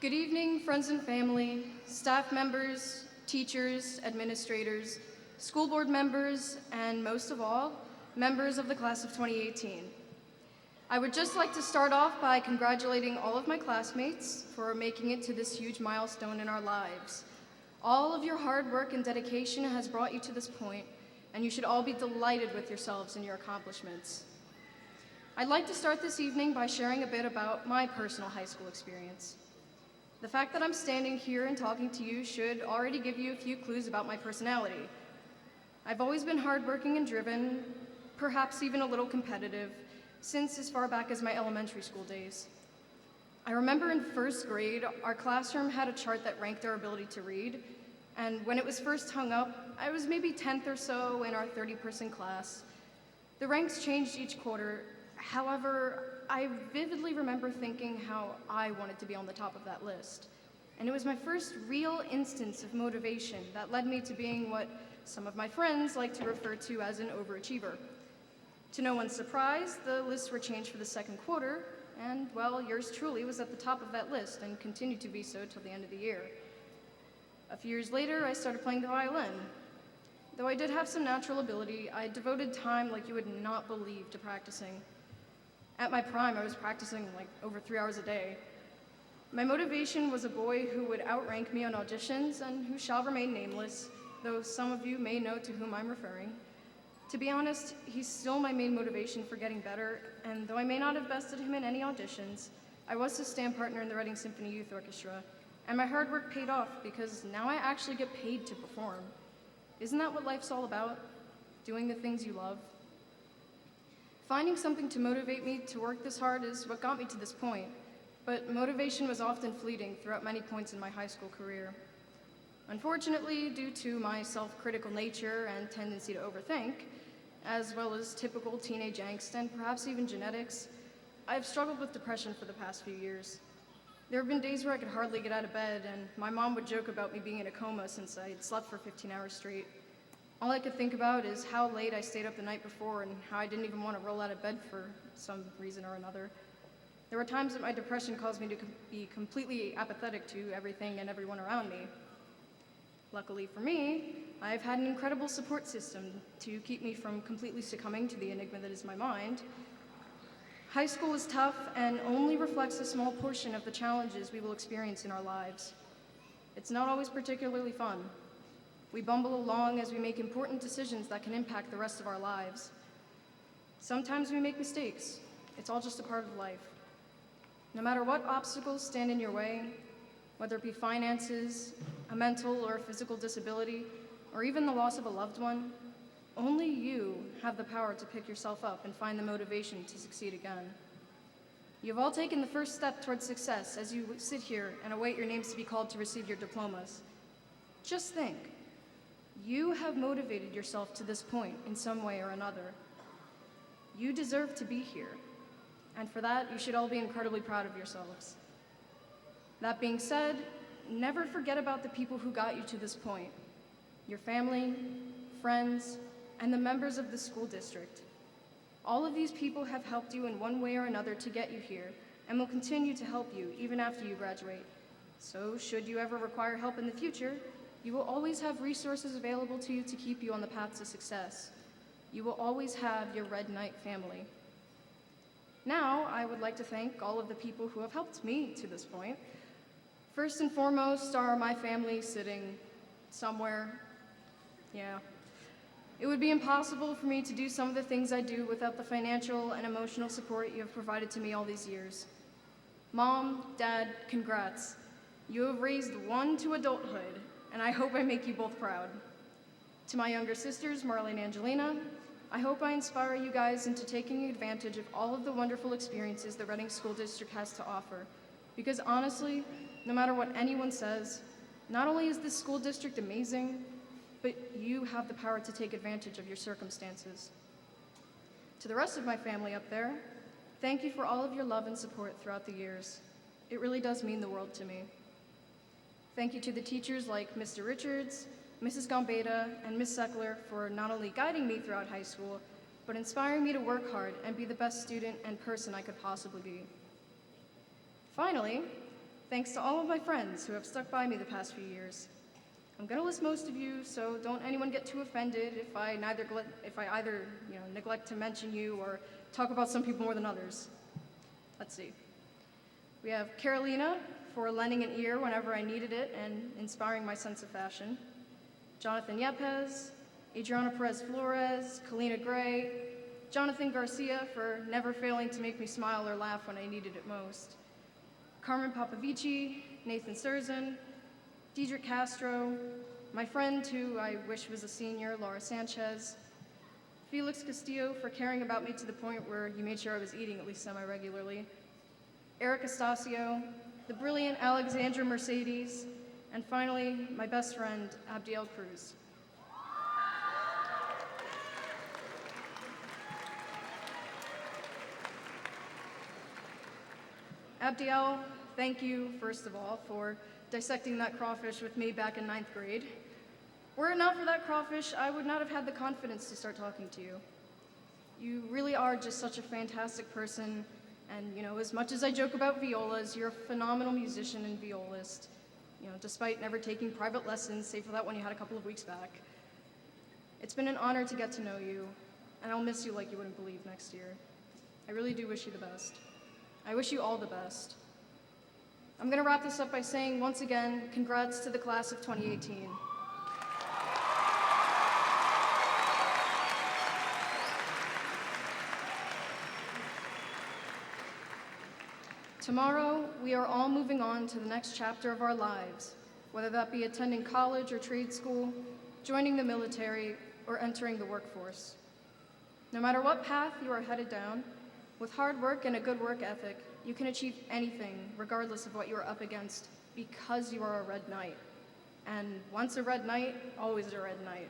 Good evening, friends and family, staff members, teachers, administrators, school board members, and most of all, members of the class of 2018. I would just like to start off by congratulating all of my classmates for making it to this huge milestone in our lives. All of your hard work and dedication has brought you to this point, and you should all be delighted with yourselves and your accomplishments. I'd like to start this evening by sharing a bit about my personal high school experience. The fact that I'm standing here and talking to you should already give you a few clues about my personality. I've always been hardworking and driven, perhaps even a little competitive, since as far back as my elementary school days. I remember in first grade, our classroom had a chart that ranked our ability to read, and when it was first hung up, I was maybe 10th or so in our 30-person class. The ranks changed each quarter. However, I vividly remember thinking how I wanted to be on the top of that list. And it was my first real instance of motivation that led me to being what some of my friends like to refer to as an overachiever. To no one's surprise, the lists were changed for the second quarter, and, well, yours truly was at the top of that list and continued to be so till the end of the year. A few years later, I started playing the violin. Though I did have some natural ability, I devoted time like you would not believe to practicing. At my prime, I was practicing like over 3 hours a day. My motivation was a boy who would outrank me on auditions and who shall remain nameless, though some of you may know to whom I'm referring. To be honest, he's still my main motivation for getting better, and though I may not have bested him in any auditions, I was his stand partner in the Reading Symphony Youth Orchestra, and my hard work paid off because now I actually get paid to perform. Isn't that what life's all about? Doing the things you love? Finding something to motivate me to work this hard is what got me to this point, but motivation was often fleeting throughout many points in my high school career. Unfortunately, due to my self-critical nature and tendency to overthink, as well as typical teenage angst and perhaps even genetics, I've struggled with depression for the past few years. There have been days where I could hardly get out of bed, and my mom would joke about me being in a coma since I had slept for 15 hours straight. All I could think about is how late I stayed up the night before and how I didn't even want to roll out of bed for some reason or another. There were times that my depression caused me to be completely apathetic to everything and everyone around me. Luckily for me, I've had an incredible support system to keep me from completely succumbing to the enigma that is my mind. High school was tough and only reflects a small portion of the challenges we will experience in our lives. It's not always particularly fun. We bumble along as we make important decisions that can impact the rest of our lives. Sometimes we make mistakes. It's all just a part of life. No matter what obstacles stand in your way, whether it be finances, a mental or physical disability, or even the loss of a loved one, only you have the power to pick yourself up and find the motivation to succeed again. You've all taken the first step towards success as you sit here and await your names to be called to receive your diplomas. Just think. You have motivated yourself to this point in some way or another. You deserve to be here, and for that, you should all be incredibly proud of yourselves. That being said, never forget about the people who got you to this point, your family, friends, and the members of the school district. All of these people have helped you in one way or another to get you here, and will continue to help you even after you graduate. So, should you ever require help in the future, you will always have resources available to you to keep you on the path to success. You will always have your Red Knight family. Now, I would like to thank all of the people who have helped me to this point. First and foremost are my family sitting somewhere. Yeah. It would be impossible for me to do some of the things I do without the financial and emotional support you have provided to me all these years. Mom, Dad, congrats. You have raised one to adulthood, and I hope I make you both proud. To my younger sisters, Marley and Angelina, I hope I inspire you guys into taking advantage of all of the wonderful experiences the Reading School District has to offer. Because honestly, no matter what anyone says, not only is this school district amazing, but you have the power to take advantage of your circumstances. To the rest of my family up there, thank you for all of your love and support throughout the years. It really does mean the world to me. Thank you to the teachers like Mr. Richards, Mrs. Gambetta, and Ms. Seckler for not only guiding me throughout high school, but inspiring me to work hard and be the best student and person I could possibly be. Finally, Thanks to all of my friends who have stuck by me the past few years. I'm gonna list most of you, so don't anyone get too offended if I either neglect to mention you or talk about some people more than others. Let's see. We have Carolina for lending an ear whenever I needed it and inspiring my sense of fashion. Jonathan Yepes, Adriana Perez Flores, Kalina Gray, Jonathan Garcia for never failing to make me smile or laugh when I needed it most. Carmen Papavici, Nathan Surzan, Diedrich Castro, my friend who I wish was a senior, Laura Sanchez, Felix Castillo for caring about me to the point where you made sure I was eating at least semi-regularly, Eric Estacio, the brilliant Alexandra Mercedes, and finally, my best friend, Abdiel Cruz. Abdiel, thank you, first of all, for dissecting that crawfish with me back in 9th grade. Were it not for that crawfish, I would not have had the confidence to start talking to you. You really are just such a fantastic person, and as much as I joke about violas, you're a phenomenal musician and violist, despite never taking private lessons, save for that one you had a couple of weeks back. It's been an honor to get to know you, and I'll miss you like you wouldn't believe next year. I really do wish you the best. I wish you all the best. I'm gonna wrap this up by saying once again, congrats to the class of 2018. Tomorrow, we are all moving on to the next chapter of our lives, whether that be attending college or trade school, joining the military, or entering the workforce. No matter what path you are headed down, with hard work and a good work ethic, you can achieve anything, regardless of what you are up against, because you are a Red Knight. And once a Red Knight, always a Red Knight.